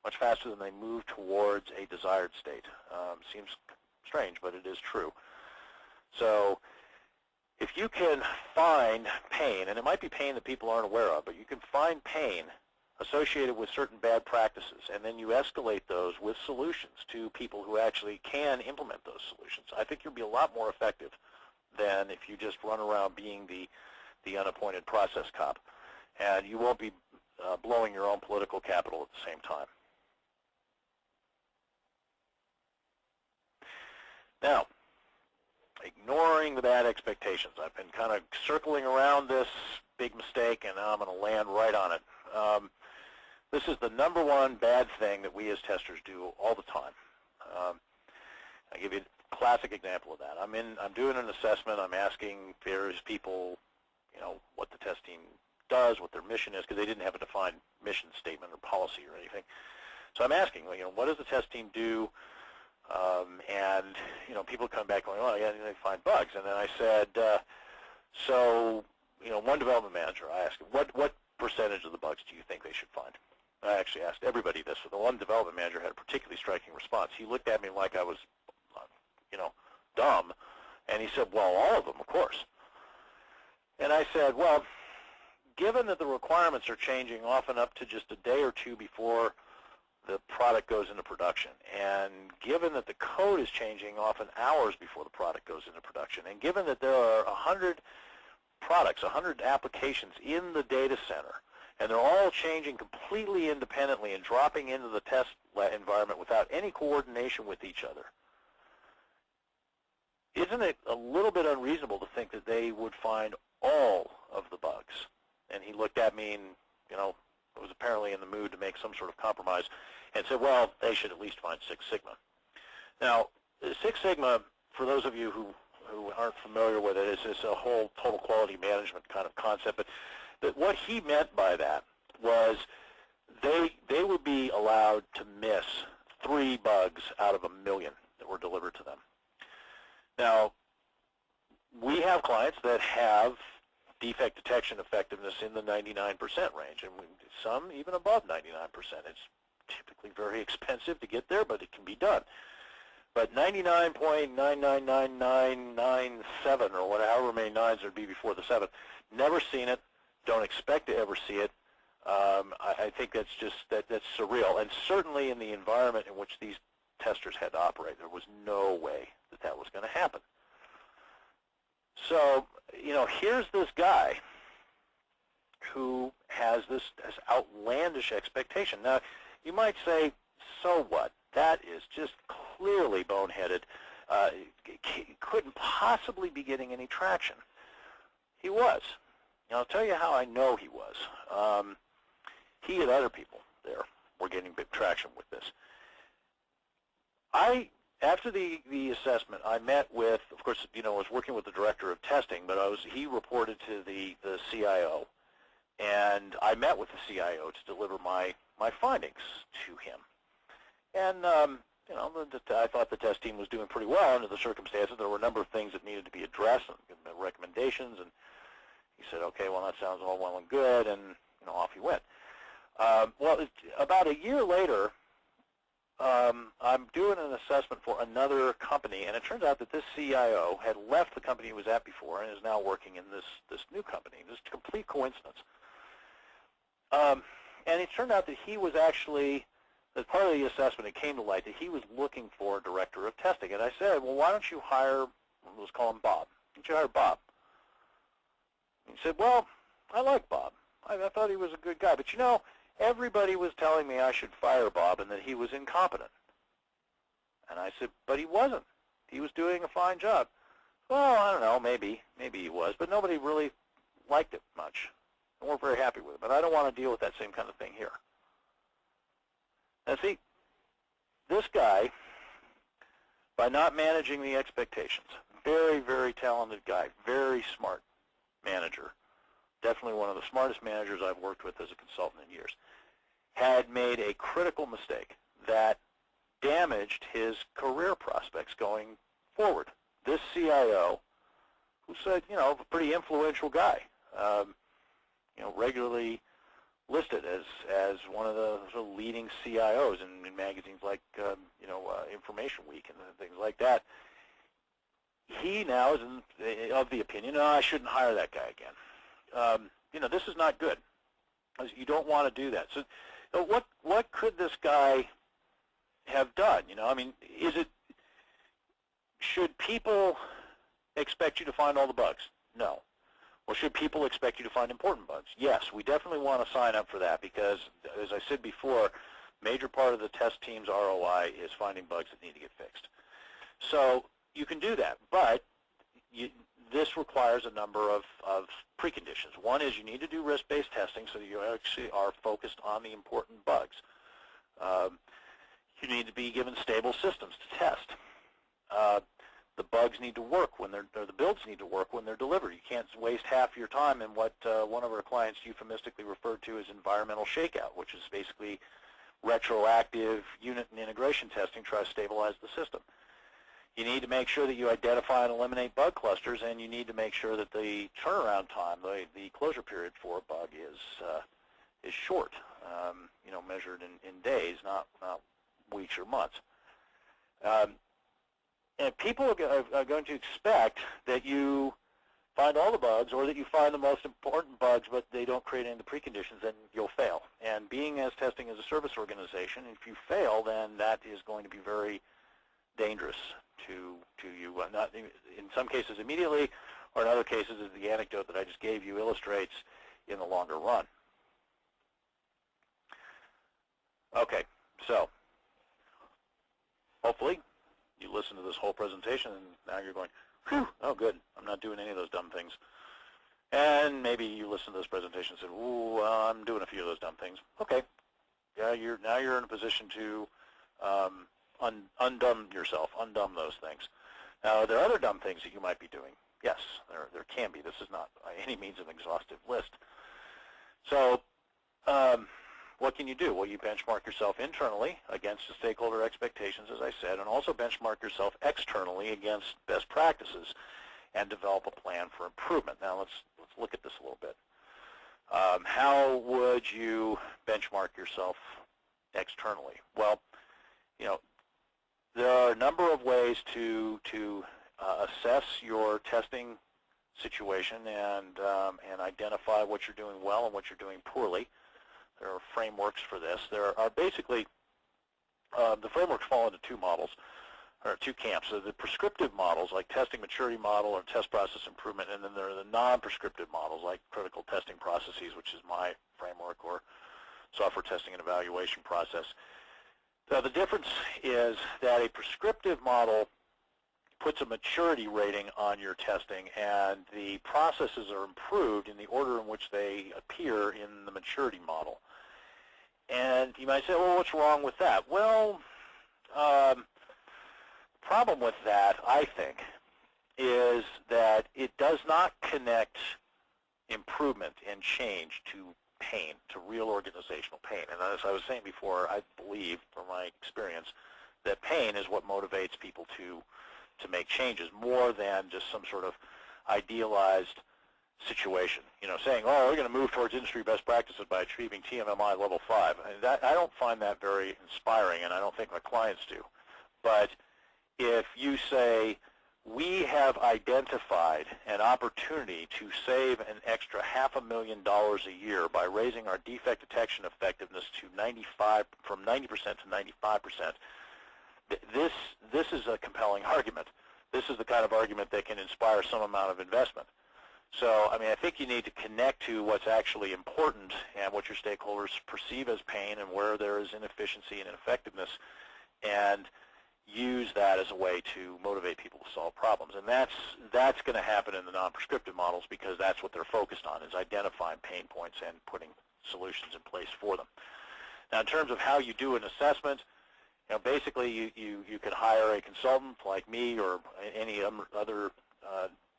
much faster than they move towards a desired state. Seems strange, but it is true. So if you can find pain, and it might be pain that people aren't aware of, but you can find pain associated with certain bad practices, and then you escalate those with solutions to people who actually can implement those solutions, I think you'll be a lot more effective than if you just run around being the unappointed process cop. And you won't be blowing your own political capital at the same time. Now, ignoring the bad expectations. I've been kind of circling around this big mistake, and now I'm going to land right on it. This is the number one bad thing that we as testers do all the time. I'll give you a classic example of that. I'm doing an assessment. I'm asking various people, what the test team does, what their mission is, because they didn't have a defined mission statement or policy or anything. So I'm asking, what does the test team do? And people come back going, oh, yeah, they find bugs. And then I said, so, one development manager, I asked him, what percentage of the bugs do you think they should find? I actually asked everybody this. So the one development manager had a particularly striking response. He looked at me like I was, dumb, and he said, well, all of them, of course. And I said, well, given that the requirements are changing often up to just a day or two before the product goes into production, and given that the code is changing often hours before the product goes into production, and given that there are 100 products, 100 applications in the data center, and they're all changing completely independently and dropping into the test environment without any coordination with each other, isn't it a little bit unreasonable to think that they would find all of the bugs? And he looked at me and, was apparently in the mood to make some sort of compromise and said, well, they should at least find Six Sigma. Now, Six Sigma, for those of you who aren't familiar with it, is a whole total quality management kind of concept. But what he meant by that was they would be allowed to miss 3 bugs out of 1 million that were delivered to them. Now, we have clients that have defect detection effectiveness in the 99% range, and some even above 99%. It's typically very expensive to get there, but it can be done. But 99.99997, or however many nines there'd be before the 7, never seen it, don't expect to ever see it. I think that's just that's surreal, and certainly in the environment in which these testers had to operate, there was no way that was going to happen. So, here's this guy who has this outlandish expectation. Now, you might say, so what? That is just clearly boneheaded. He couldn't possibly be getting any traction. He was. I'll tell you how I know he was. He and other people there were getting big traction with this. After the assessment, I met with, of course, I was working with the director of testing, but he reported to the CIO, and I met with the CIO to deliver my findings to him. And I thought the test team was doing pretty well under the circumstances. There were a number of things that needed to be addressed, and recommendations, and he said, okay, well, that sounds all well and good, and off he went. Well, about a year later, I'm doing an assessment for another company, and it turns out that this CIO had left the company he was at before and is now working in this new company. Just a complete coincidence. And it turned out that he was actually, as part of the assessment, it came to light that he was looking for a director of testing. And I said, well, why don't you hire, let's call him Bob. Why don't you hire Bob? He said, well, I like Bob. I thought he was a good guy. But everybody was telling me I should fire Bob and that he was incompetent. And I said, but he wasn't. He was doing a fine job. Well, I don't know, maybe he was, but nobody really liked it much. And we're very happy with it. But I don't want to deal with that same kind of thing here. Now see, this guy, by not managing the expectations, very, very talented guy, very smart manager, definitely one of the smartest managers I've worked with as a consultant in years, had made a critical mistake that damaged his career prospects going forward. This CIO, who said, a pretty influential guy, regularly listed as one of the sort of leading CIOs in magazines like Information Week and things like that. He now is of the opinion, no, I shouldn't hire that guy again. This is not good. You don't want to do that. So, what could this guy have done? Should people expect you to find all the bugs? No. Well, should people expect you to find important bugs? Yes, we definitely want to sign up for that because, as I said before, major part of the test team's ROI is finding bugs that need to get fixed. So you can do that, but this requires a number of preconditions. One is you need to do risk-based testing so that you actually are focused on the important bugs. You need to be given stable systems to test. The bugs need to work or the builds need to work when they're delivered. You can't waste half your time in what one of our clients euphemistically referred to as environmental shakeout, which is basically retroactive unit and integration testing to try to stabilize the system. You need to make sure that you identify and eliminate bug clusters, and you need to make sure that the turnaround time, the closure period for a bug is short, measured in days, not weeks or months. And people are going to expect that you find all the bugs or that you find the most important bugs, but they don't create any of the preconditions, then you'll fail. And being as testing as a service organization, if you fail, then that is going to be very dangerous to you. Not in some cases immediately, or in other cases, as the anecdote that I just gave you illustrates, in the longer run. Okay, so hopefully you listen to this whole presentation and now you're going, whew, oh good, I'm not doing any of those dumb things. And maybe you listen to this presentation and said, ooh, I'm doing a few of those dumb things. Okay, yeah, now you're in a position to undumb yourself, undumb those things. Now, there are other dumb things that you might be doing. Yes, there can be. This is not by any means an exhaustive list. So what can you do? Well, you benchmark yourself internally against the stakeholder expectations, as I said, and also benchmark yourself externally against best practices and develop a plan for improvement. Now, let's look at this a little bit. How would you benchmark yourself externally? Well, there are a number of ways to assess your testing situation and identify what you're doing well and what you're doing poorly. There are frameworks for this. There are basically, the frameworks fall into two models, or two camps. So the prescriptive models, like testing maturity model or test process improvement, and then there are the non-prescriptive models, like critical testing processes, which is my framework, or software testing and evaluation process. Now, the difference is that a prescriptive model puts a maturity rating on your testing, and the processes are improved in the order in which they appear in the maturity model. And you might say, well, what's wrong with that? Well, the problem with that, I think, is that it does not connect improvement and change to pain, to real organizational pain. And as I was saying before, I believe, from my experience, that pain is what motivates people to make changes more than just some sort of idealized situation. Saying, oh, we're going to move towards industry best practices by achieving TMMI level 5. I don't find that very inspiring, and I don't think my clients do. But if you say, we have identified an opportunity to save an extra $500,000 a year by raising our defect detection effectiveness to from 90% to 95%, this is a compelling argument. This is the kind of argument that can inspire some amount of investment. So, I think you need to connect to what's actually important and what your stakeholders perceive as pain and where there is inefficiency and ineffectiveness, and use that as a way to motivate people to solve problems. And that's going to happen in the non-prescriptive models because that's what they're focused on, is identifying pain points and putting solutions in place for them. Now, in terms of how you do an assessment, basically you could hire a consultant like me or any other